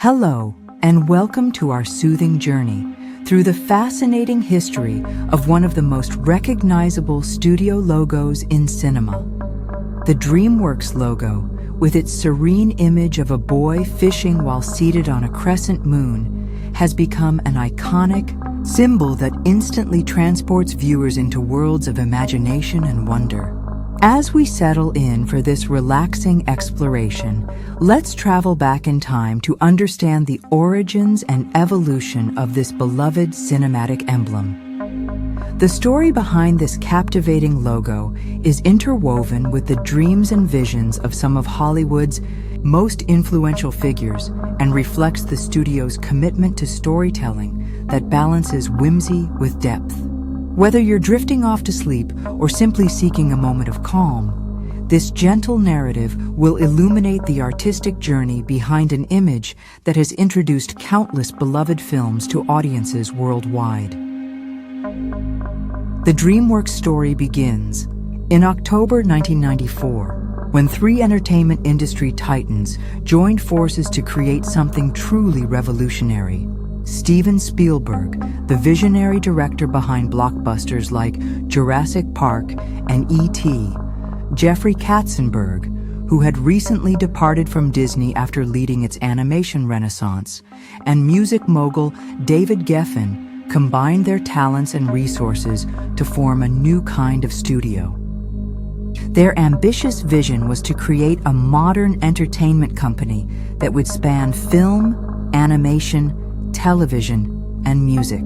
Hello, and welcome to our soothing journey through the fascinating history of one of the most recognizable studio logos in cinema. The Dreamworks logo, with its serene image of a boy fishing while seated on a crescent moon, has become an iconic symbol that instantly transports viewers into worlds of imagination and wonder. As we settle in for this relaxing exploration, let's travel back in time to understand the origins and evolution of this beloved cinematic emblem. The story behind this captivating logo is interwoven with the dreams and visions of some of Hollywood's most influential figures and reflects the studio's commitment to storytelling that balances whimsy with depth. Whether you're drifting off to sleep or simply seeking a moment of calm, this gentle narrative will illuminate the artistic journey behind an image that has introduced countless beloved films to audiences worldwide. The Dreamworks story begins in October 1994, when three entertainment industry titans joined forces to create something truly revolutionary. Steven Spielberg, the visionary director behind blockbusters like Jurassic Park and E.T., Jeffrey Katzenberg, who had recently departed from Disney after leading its animation renaissance, and music mogul David Geffen combined their talents and resources to form a new kind of studio. Their ambitious vision was to create a modern entertainment company that would span film, animation, television, and music.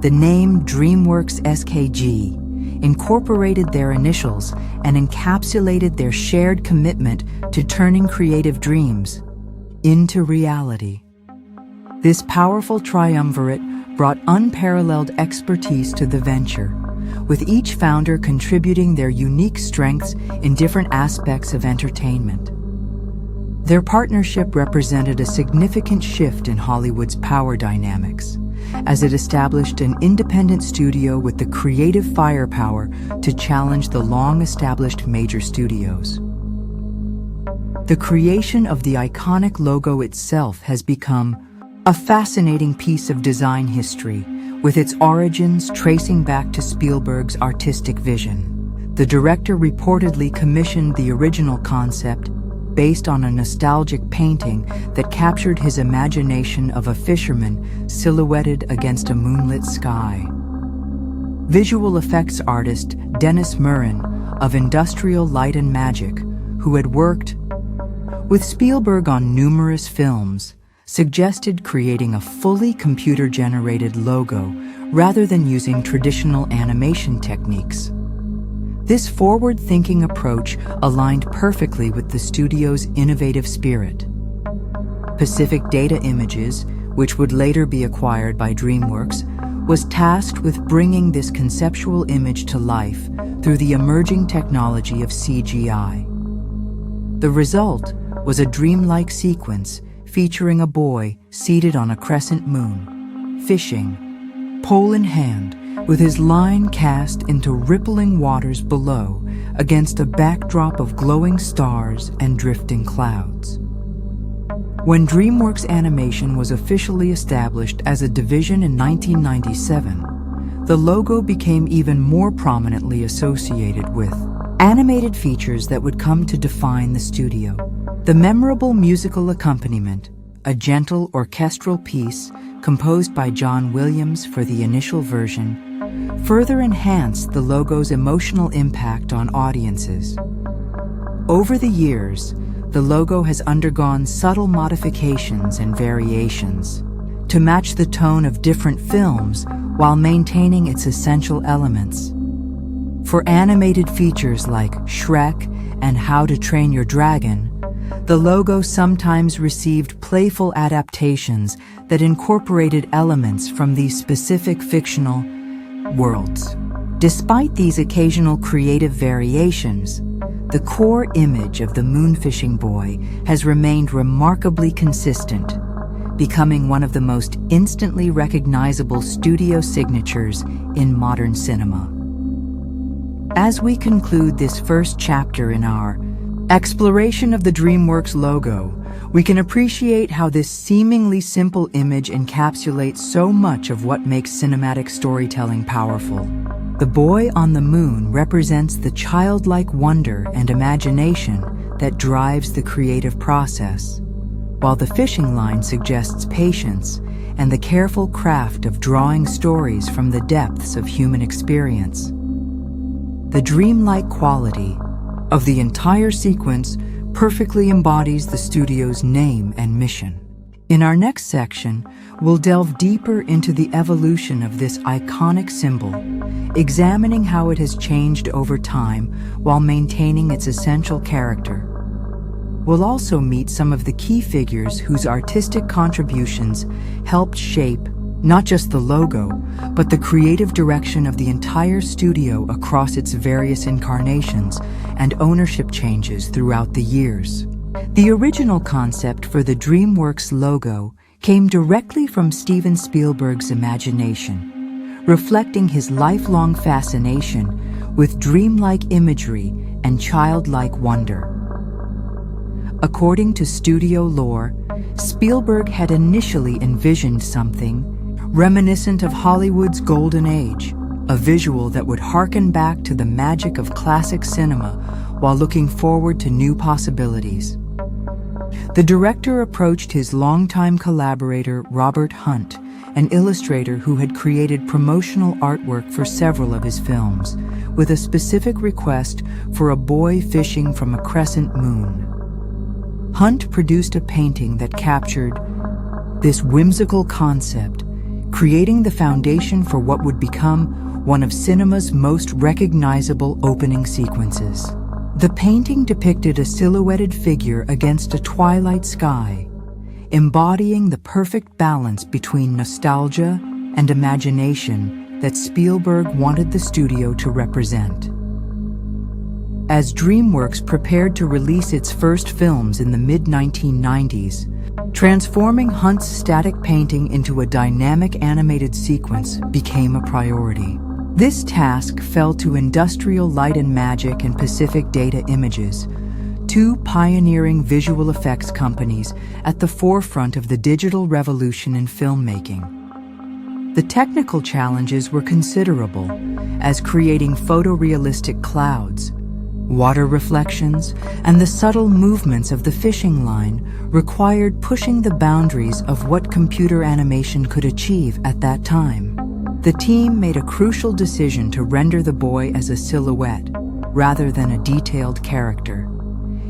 The name Dreamworks SKG incorporated their initials and encapsulated their shared commitment to turning creative dreams into reality. This powerful triumvirate brought unparalleled expertise to the venture, with each founder contributing their unique strengths in different aspects of entertainment. Their partnership represented a significant shift in Hollywood's power dynamics, as it established an independent studio with the creative firepower to challenge the long-established major studios. The creation of the iconic logo itself has become a fascinating piece of design history, with its origins tracing back to Spielberg's artistic vision. The director reportedly commissioned the original concept based on a nostalgic painting that captured his imagination of a fisherman silhouetted against a moonlit sky. Visual effects artist Dennis Muren of Industrial Light and Magic, who had worked with Spielberg on numerous films, suggested creating a fully computer-generated logo rather than using traditional animation techniques. This forward-thinking approach aligned perfectly with the studio's innovative spirit. Pacific Data Images, which would later be acquired by Dreamworks, was tasked with bringing this conceptual image to life through the emerging technology of CGI. The result was a dreamlike sequence featuring a boy seated on a crescent moon, fishing, pole in hand, with his line cast into rippling waters below against a backdrop of glowing stars and drifting clouds. When Dreamworks Animation was officially established as a division in 1997, the logo became even more prominently associated with animated features that would come to define the studio. The memorable musical accompaniment, a gentle orchestral piece composed by John Williams for the initial version, further enhanced the logo's emotional impact on audiences. Over the years, the logo has undergone subtle modifications and variations to match the tone of different films while maintaining its essential elements. For animated features like Shrek and How to Train Your Dragon, the logo sometimes received playful adaptations that incorporated elements from these specific fictional worlds. Despite these occasional creative variations, the core image of the moonfishing boy has remained remarkably consistent, becoming one of the most instantly recognizable studio signatures in modern cinema. As we conclude this first chapter in our Exploration of the Dreamworks logo, we can appreciate how this seemingly simple image encapsulates so much of what makes cinematic storytelling powerful. The boy on the moon represents the childlike wonder and imagination that drives the creative process, while the fishing line suggests patience and the careful craft of drawing stories from the depths of human experience. The dreamlike quality of the entire sequence perfectly embodies the studio's name and mission. In our next section, we'll delve deeper into the evolution of this iconic symbol, examining how it has changed over time while maintaining its essential character. We'll also meet some of the key figures whose artistic contributions helped shape not just the logo, but the creative direction of the entire studio across its various incarnations and ownership changes throughout the years. The original concept for the Dreamworks logo came directly from Steven Spielberg's imagination, reflecting his lifelong fascination with dreamlike imagery and childlike wonder. According to studio lore, Spielberg had initially envisioned something reminiscent of Hollywood's golden age, a visual that would harken back to the magic of classic cinema while looking forward to new possibilities. The director approached his longtime collaborator Robert Hunt, an illustrator who had created promotional artwork for several of his films, with a specific request for a boy fishing from a crescent moon. Hunt produced a painting that captured this whimsical concept, creating the foundation for what would become one of cinema's most recognizable opening sequences. The painting depicted a silhouetted figure against a twilight sky, embodying the perfect balance between nostalgia and imagination that Spielberg wanted the studio to represent. As Dreamworks prepared to release its first films in the mid-1990s, transforming Hunt's static painting into a dynamic animated sequence became a priority. This task fell to Industrial Light and Magic and Pacific Data Images, two pioneering visual effects companies at the forefront of the digital revolution in filmmaking. The technical challenges were considerable, as creating photorealistic clouds, water reflections, and the subtle movements of the fishing line required pushing the boundaries of what computer animation could achieve at that time. The team made a crucial decision to render the boy as a silhouette rather than a detailed character,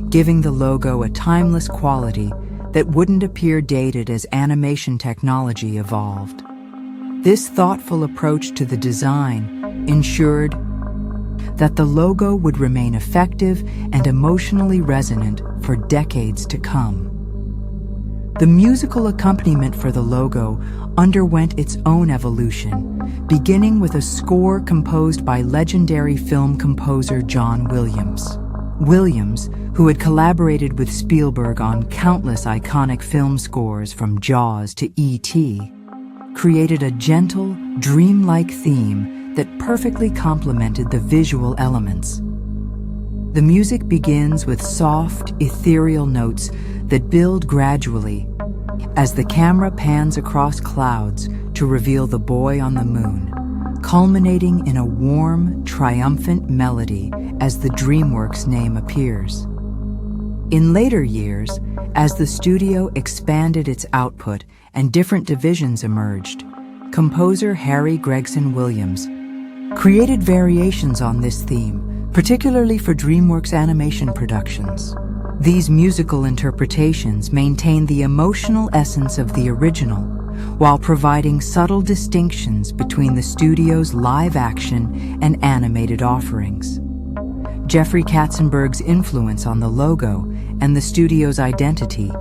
giving the logo a timeless quality that wouldn't appear dated as animation technology evolved. This thoughtful approach to the design ensured that the logo would remain effective and emotionally resonant for decades to come. The musical accompaniment for the logo underwent its own evolution, beginning with a score composed by legendary film composer John Williams. Williams, who had collaborated with Spielberg on countless iconic film scores from Jaws to E.T., created a gentle, dreamlike theme that perfectly complemented the visual elements. The music begins with soft, ethereal notes that build gradually as the camera pans across clouds to reveal the boy on the moon, culminating in a warm, triumphant melody as the Dreamworks name appears. In later years, as the studio expanded its output and different divisions emerged, composer Harry Gregson Williams created variations on this theme, particularly for Dreamworks animation productions. These musical interpretations maintain the emotional essence of the original, while providing subtle distinctions between the studio's live-action and animated offerings. Jeffrey Katzenberg's influence on the logo and the studio's identity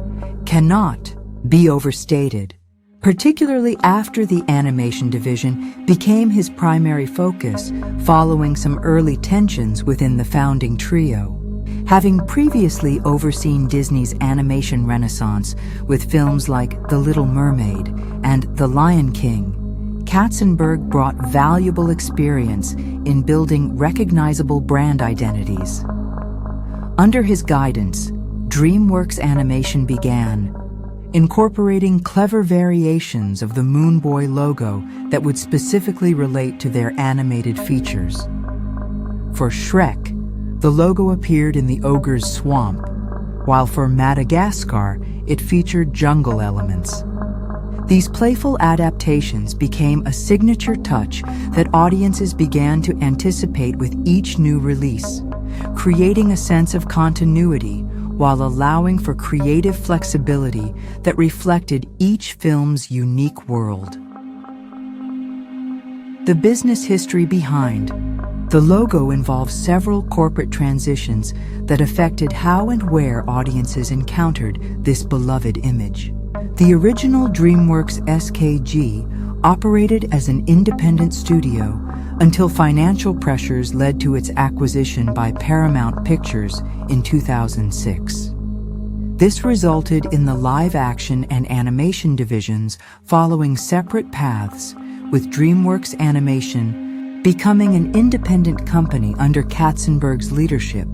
cannot be overstated, particularly after the animation division became his primary focus following some early tensions within the founding trio. Having previously overseen Disney's animation renaissance with films like The Little Mermaid and The Lion King, Katzenberg brought valuable experience in building recognizable brand identities. Under his guidance, Dreamworks Animation began, incorporating clever variations of the Moon Boy logo that would specifically relate to their animated features. For Shrek, the logo appeared in the ogre's swamp, while for Madagascar, it featured jungle elements. These playful adaptations became a signature touch that audiences began to anticipate with each new release, creating a sense of continuity while allowing for creative flexibility that reflected each film's unique world. The business history behind the logo involves several corporate transitions that affected how and where audiences encountered this beloved image. The original Dreamworks SKG operated as an independent studio until financial pressures led to its acquisition by Paramount Pictures in 2006. This resulted in the live-action and animation divisions following separate paths, with Dreamworks Animation becoming an independent company under Katzenberg's leadership.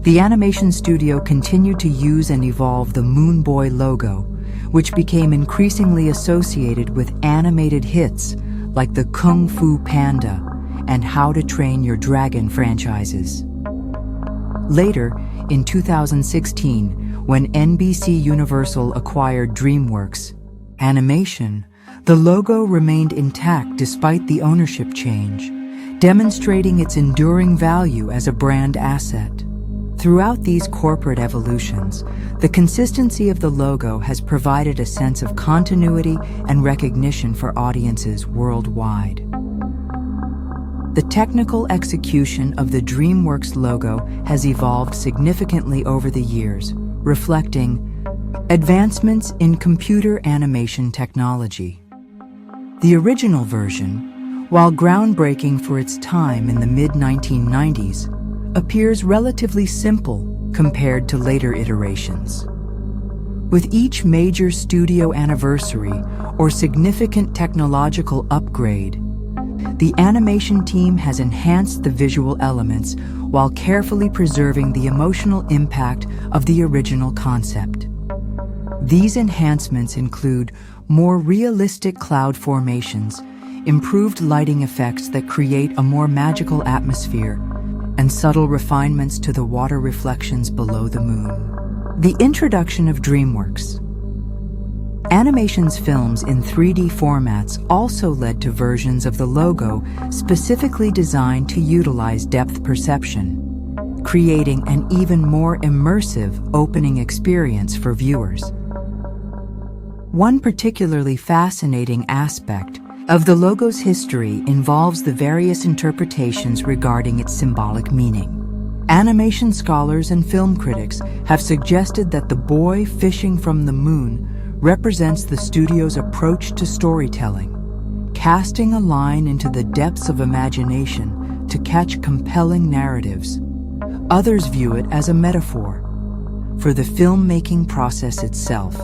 The animation studio continued to use and evolve the Moon Boy logo, which became increasingly associated with animated hits like the Kung Fu Panda and How to Train Your Dragon franchises. Later, in 2016, when NBC Universal acquired Dreamworks Animation, the logo remained intact despite the ownership change, demonstrating its enduring value as a brand asset. Throughout these corporate evolutions, the consistency of the logo has provided a sense of continuity and recognition for audiences worldwide. The technical execution of the Dreamworks logo has evolved significantly over the years, reflecting advancements in computer animation technology. The original version, while groundbreaking for its time in the mid-1990s, appears relatively simple compared to later iterations. With each major studio anniversary or significant technological upgrade, the animation team has enhanced the visual elements while carefully preserving the emotional impact of the original concept. These enhancements include more realistic cloud formations, improved lighting effects that create a more magical atmosphere, and subtle refinements to the water reflections below the moon. The introduction of Dreamworks Animation's films in 3D formats also led to versions of the logo specifically designed to utilize depth perception, creating an even more immersive opening experience for viewers. One particularly fascinating aspect of the logo's history involves the various interpretations regarding its symbolic meaning. Animation scholars and film critics have suggested that the boy fishing from the moon represents the studio's approach to storytelling, casting a line into the depths of imagination to catch compelling narratives. Others view it as a metaphor for the filmmaking process itself,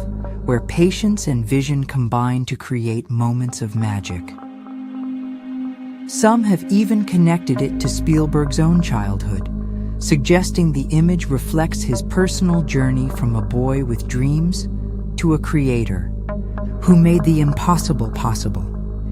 where patience and vision combine to create moments of magic. Some have even connected it to Spielberg's own childhood, suggesting the image reflects his personal journey from a boy with dreams to a creator who made the impossible possible.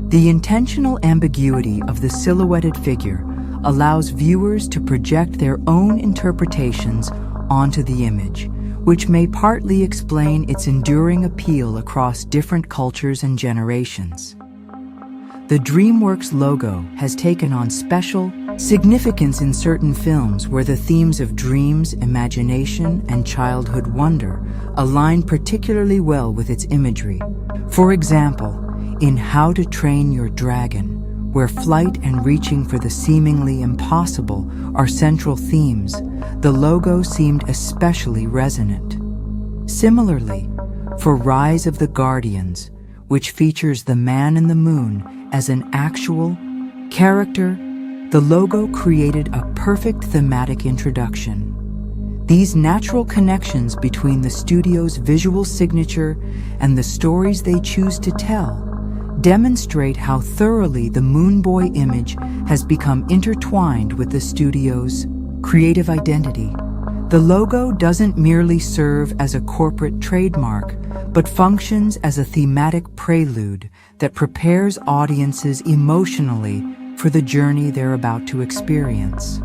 The intentional ambiguity of the silhouetted figure allows viewers to project their own interpretations onto the image, which may partly explain its enduring appeal across different cultures and generations. The Dreamworks logo has taken on special significance in certain films where the themes of dreams, imagination, and childhood wonder align particularly well with its imagery. For example, in How to Train Your Dragon, where flight and reaching for the seemingly impossible are central themes, the logo seemed especially resonant. Similarly, for Rise of the Guardians, which features the man in the moon as an actual character, the logo created a perfect thematic introduction. These natural connections between the studio's visual signature and the stories they choose to tell demonstrate how thoroughly the Moon Boy image has become intertwined with the studio's creative identity. The logo doesn't merely serve as a corporate trademark, but functions as a thematic prelude that prepares audiences emotionally for the journey they're about to experience.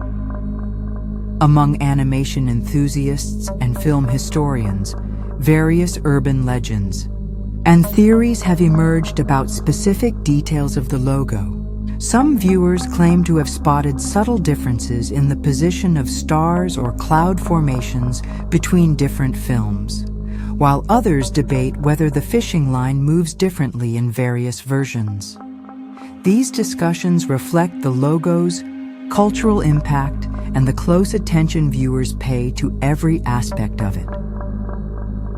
Among animation enthusiasts and film historians, various urban legends and theories have emerged about specific details of the logo. Some viewers claim to have spotted subtle differences in the position of stars or cloud formations between different films, while others debate whether the fishing line moves differently in various versions. These discussions reflect the logo's cultural impact and the close attention viewers pay to every aspect of it.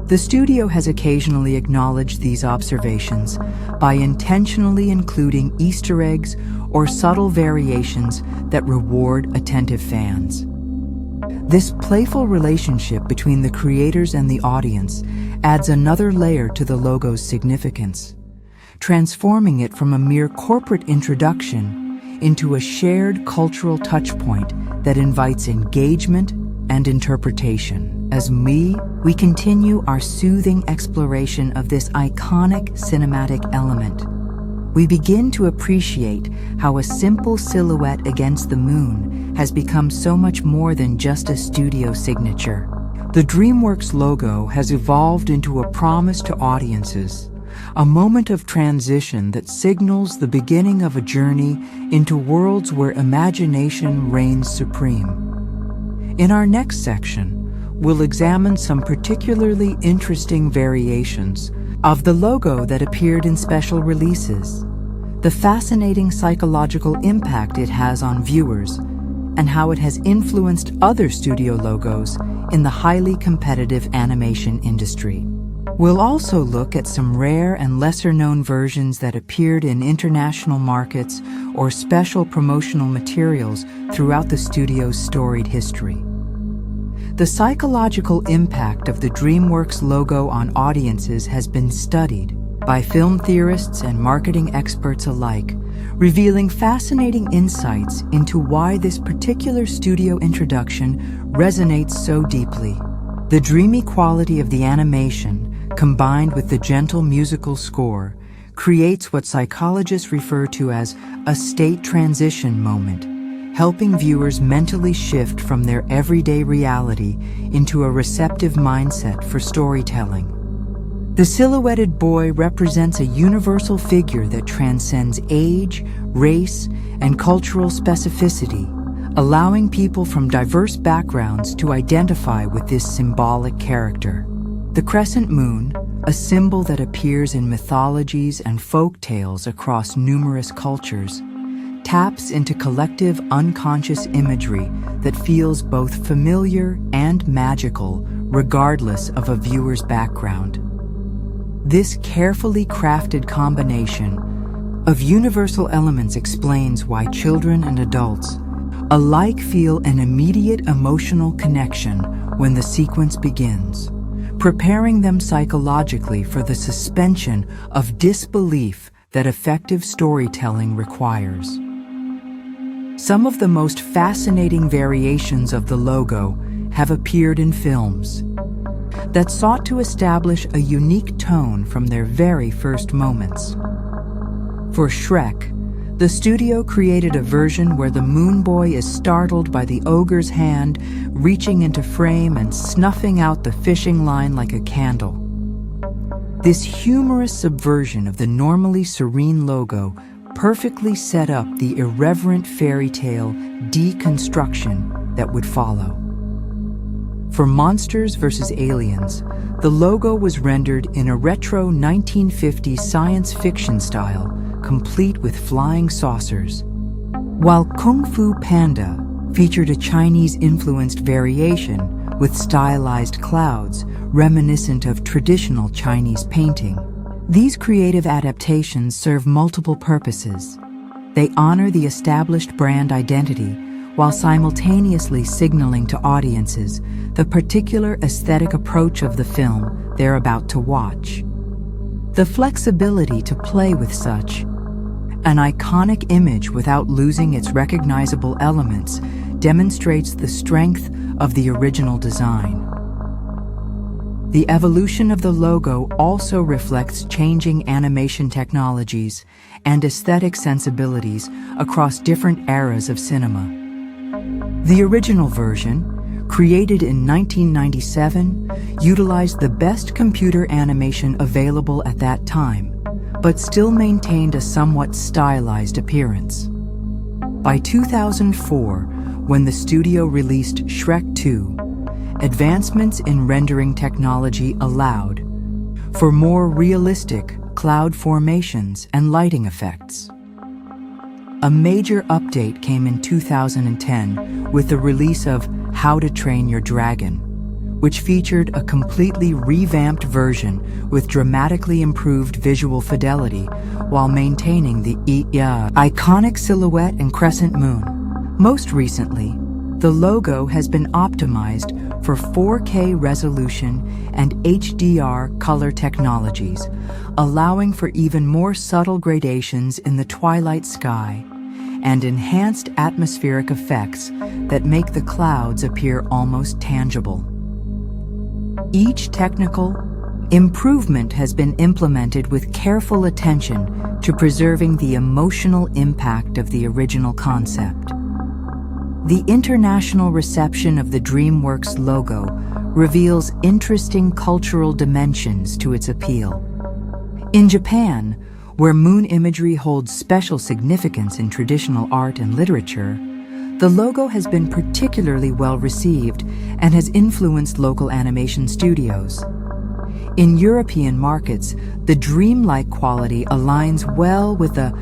The studio has occasionally acknowledged these observations by intentionally including Easter eggs or subtle variations that reward attentive fans. This playful relationship between the creators and the audience adds another layer to the logo's significance, transforming it from a mere corporate introduction into a shared cultural touchpoint that invites engagement and interpretation. As we continue our soothing exploration of this iconic cinematic element, we begin to appreciate how a simple silhouette against the moon has become so much more than just a studio signature. The Dreamworks logo has evolved into a promise to audiences, a moment of transition that signals the beginning of a journey into worlds where imagination reigns supreme. In our next section, we'll examine some particularly interesting variations of the logo that appeared in special releases, the fascinating psychological impact it has on viewers, and how it has influenced other studio logos in the highly competitive animation industry. We'll also look at some rare and lesser-known versions that appeared in international markets or special promotional materials throughout the studio's storied history. The psychological impact of the Dreamworks logo on audiences has been studied by film theorists and marketing experts alike, revealing fascinating insights into why this particular studio introduction resonates so deeply. The dreamy quality of the animation, combined with the gentle musical score, creates what psychologists refer to as a state transition moment, helping viewers mentally shift from their everyday reality into a receptive mindset for storytelling. The silhouetted boy represents a universal figure that transcends age, race, and cultural specificity, allowing people from diverse backgrounds to identify with this symbolic character. The crescent moon, a symbol that appears in mythologies and folk tales across numerous cultures, taps into collective unconscious imagery that feels both familiar and magical, regardless of a viewer's background. This carefully crafted combination of universal elements explains why children and adults alike feel an immediate emotional connection when the sequence begins, preparing them psychologically for the suspension of disbelief that effective storytelling requires. Some of the most fascinating variations of the logo have appeared in films that sought to establish a unique tone from their very first moments. For Shrek, the studio created a version where the Moon Boy is startled by the ogre's hand reaching into frame and snuffing out the fishing line like a candle. This humorous subversion of the normally serene logo perfectly set up the irreverent fairy tale deconstruction that would follow. For Monsters vs. Aliens, the logo was rendered in a retro 1950s science fiction style, complete with flying saucers, while Kung Fu Panda featured a Chinese-influenced variation with stylized clouds reminiscent of traditional Chinese painting. These creative adaptations serve multiple purposes. They honor the established brand identity while simultaneously signaling to audiences the particular aesthetic approach of the film they're about to watch. The flexibility to play with such an iconic image without losing its recognizable elements demonstrates the strength of the original design. The evolution of the logo also reflects changing animation technologies and aesthetic sensibilities across different eras of cinema. The original version, created in 1997, utilized the best computer animation available at that time, but still maintained a somewhat stylized appearance. By 2004, when the studio released Shrek 2, advancements in rendering technology allowed for more realistic cloud formations and lighting effects. A major update came in 2010 with the release of How to Train Your Dragon, which featured a completely revamped version with dramatically improved visual fidelity while maintaining the iconic silhouette and crescent moon. Most recently, the logo has been optimized for 4K resolution and HDR color technologies, allowing for even more subtle gradations in the twilight sky and enhanced atmospheric effects that make the clouds appear almost tangible. Each technical improvement has been implemented with careful attention to preserving the emotional impact of the original concept. The international reception of the Dreamworks logo reveals interesting cultural dimensions to its appeal. In Japan, where moon imagery holds special significance in traditional art and literature, the logo has been particularly well received and has influenced local animation studios. In European markets, the dreamlike quality aligns well with the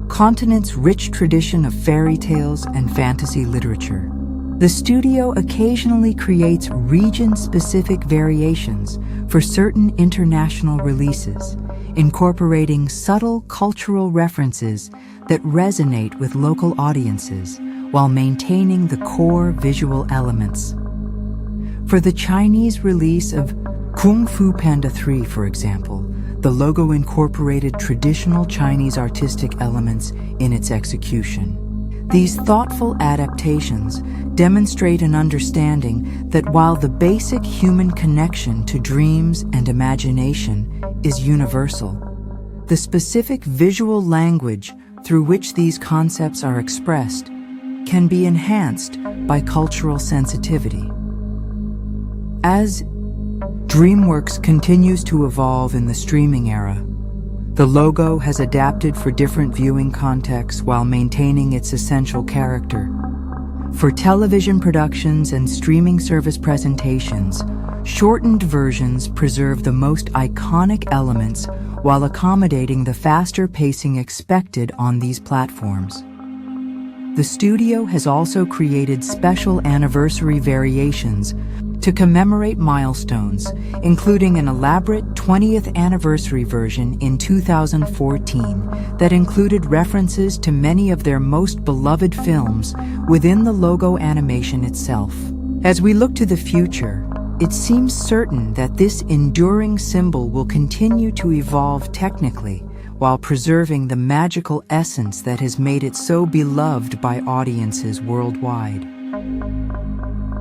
continent's rich tradition of fairy tales and fantasy literature. The studio occasionally creates region-specific variations for certain international releases, incorporating subtle cultural references that resonate with local audiences while maintaining the core visual elements. For the Chinese release of Kung Fu Panda 3, for example, the logo incorporated traditional Chinese artistic elements in its execution. These thoughtful adaptations demonstrate an understanding that while the basic human connection to dreams and imagination is universal, the specific visual language through which these concepts are expressed can be enhanced by cultural sensitivity. As Dreamworks continues to evolve in the streaming era, the logo has adapted for different viewing contexts while maintaining its essential character. For television productions and streaming service presentations, shortened versions preserve the most iconic elements while accommodating the faster pacing expected on these platforms. The studio has also created special anniversary variations to commemorate milestones, including an elaborate 20th anniversary version in 2014 that included references to many of their most beloved films within the logo animation itself. As we look to the future, it seems certain that this enduring symbol will continue to evolve technically while preserving the magical essence that has made it so beloved by audiences worldwide.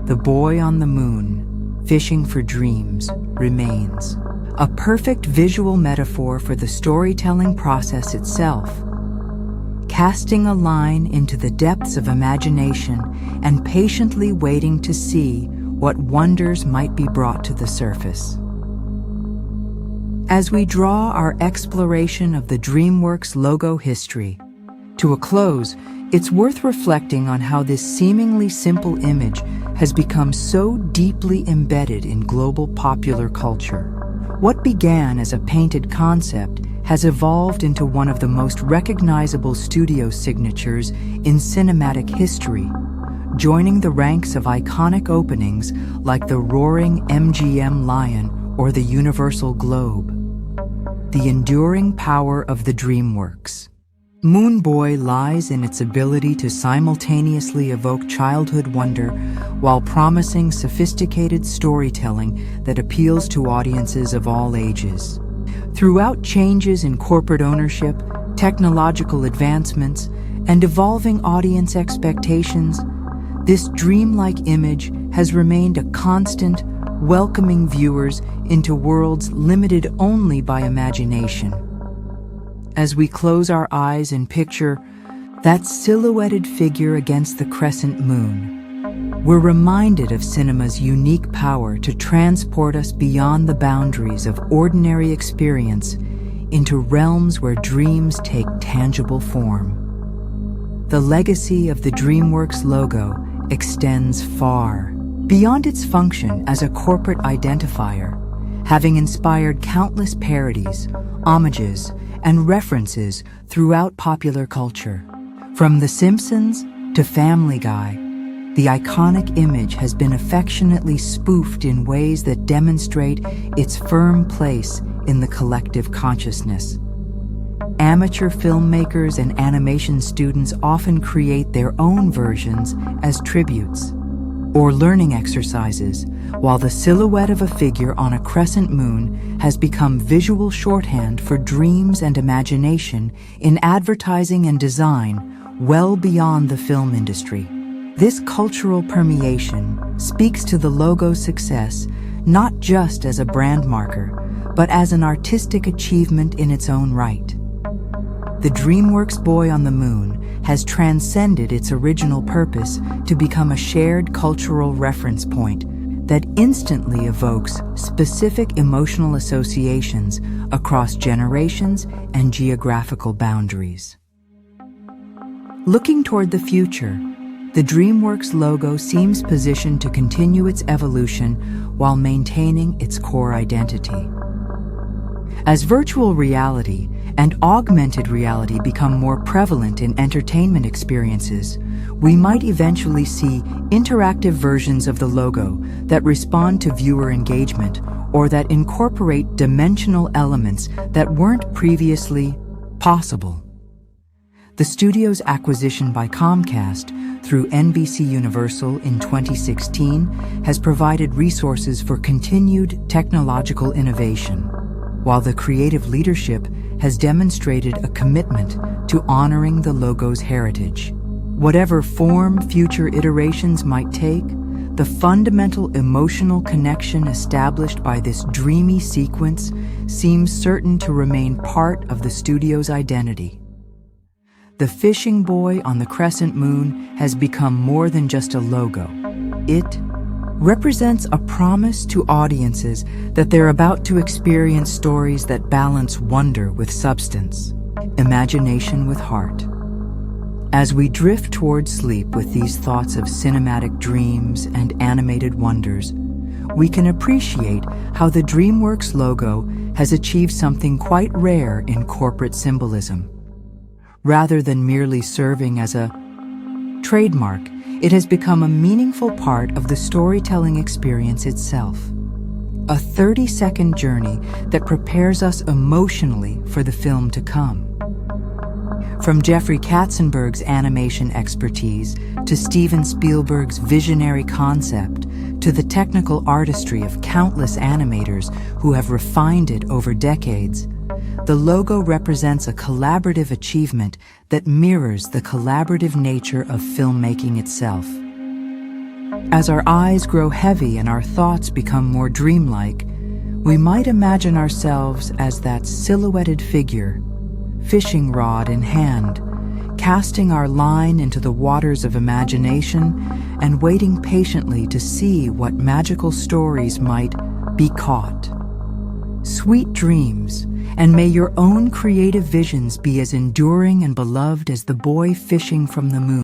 The boy on the moon, fishing for dreams, remains a perfect visual metaphor for the storytelling process itself, casting a line into the depths of imagination and patiently waiting to see what wonders might be brought to the surface. As we draw our exploration of the Dreamworks logo history to a close, it's worth reflecting on how this seemingly simple image has become so deeply embedded in global popular culture. What began as a painted concept has evolved into one of the most recognizable studio signatures in cinematic history, joining the ranks of iconic openings like the roaring MGM lion or the universal globe. The enduring power of the Dreamworks Moon Boy lies in its ability to simultaneously evoke childhood wonder while promising sophisticated storytelling that appeals to audiences of all ages. Throughout changes in corporate ownership, technological advancements, and evolving audience expectations, This dreamlike image has remained a constant, welcoming viewers into worlds limited only by imagination. As we close our eyes and picture that silhouetted figure against the crescent moon, we're reminded of cinema's unique power to transport us beyond the boundaries of ordinary experience into realms where dreams take tangible form. The legacy of the Dreamworks logo extends far beyond its function as a corporate identifier, having inspired countless parodies, homages, and references throughout popular culture. From The Simpsons to Family Guy, the iconic image has been affectionately spoofed in ways that demonstrate its firm place in the collective consciousness. Amateur filmmakers and animation students often create their own versions as tributes or learning exercises, while the silhouette of a figure on a crescent moon has become visual shorthand for dreams and imagination in advertising and design well beyond the film industry. This cultural permeation speaks to the logo's success not just as a brand marker, but as an artistic achievement in its own right. The Dreamworks boy on the moon has transcended its original purpose to become a shared cultural reference point that instantly evokes specific emotional associations across generations and geographical boundaries. Looking toward the future, the Dreamworks logo seems positioned to continue its evolution while maintaining its core identity. As virtual reality and augmented reality become more prevalent in entertainment experiences, we might eventually see interactive versions of the logo that respond to viewer engagement or that incorporate dimensional elements that weren't previously possible. The studio's acquisition by Comcast through NBC Universal in 2016 has provided resources for continued technological innovation, while the creative leadership has demonstrated a commitment to honoring the logo's heritage. Whatever form future iterations might take, the fundamental emotional connection established by this dreamy sequence seems certain to remain part of the studio's identity. The fishing boy on the crescent moon has become more than just a logo. It represents a promise to audiences that they're about to experience stories that balance wonder with substance, imagination with heart. As we drift toward sleep with these thoughts of cinematic dreams and animated wonders, we can appreciate how the Dreamworks logo has achieved something quite rare in corporate symbolism. Rather than merely serving as a trademark, it has become a meaningful part of the storytelling experience itself. A 30-second journey that prepares us emotionally for the film to come. From Jeffrey Katzenberg's animation expertise to Steven Spielberg's visionary concept to the technical artistry of countless animators who have refined it over decades, the logo represents a collaborative achievement that mirrors the collaborative nature of filmmaking itself. As our eyes grow heavy and our thoughts become more dreamlike, we might imagine ourselves as that silhouetted figure, fishing rod in hand, casting our line into the waters of imagination and waiting patiently to see what magical stories might be caught. Sweet dreams, and may your own creative visions be as enduring and beloved as the boy fishing from the moon.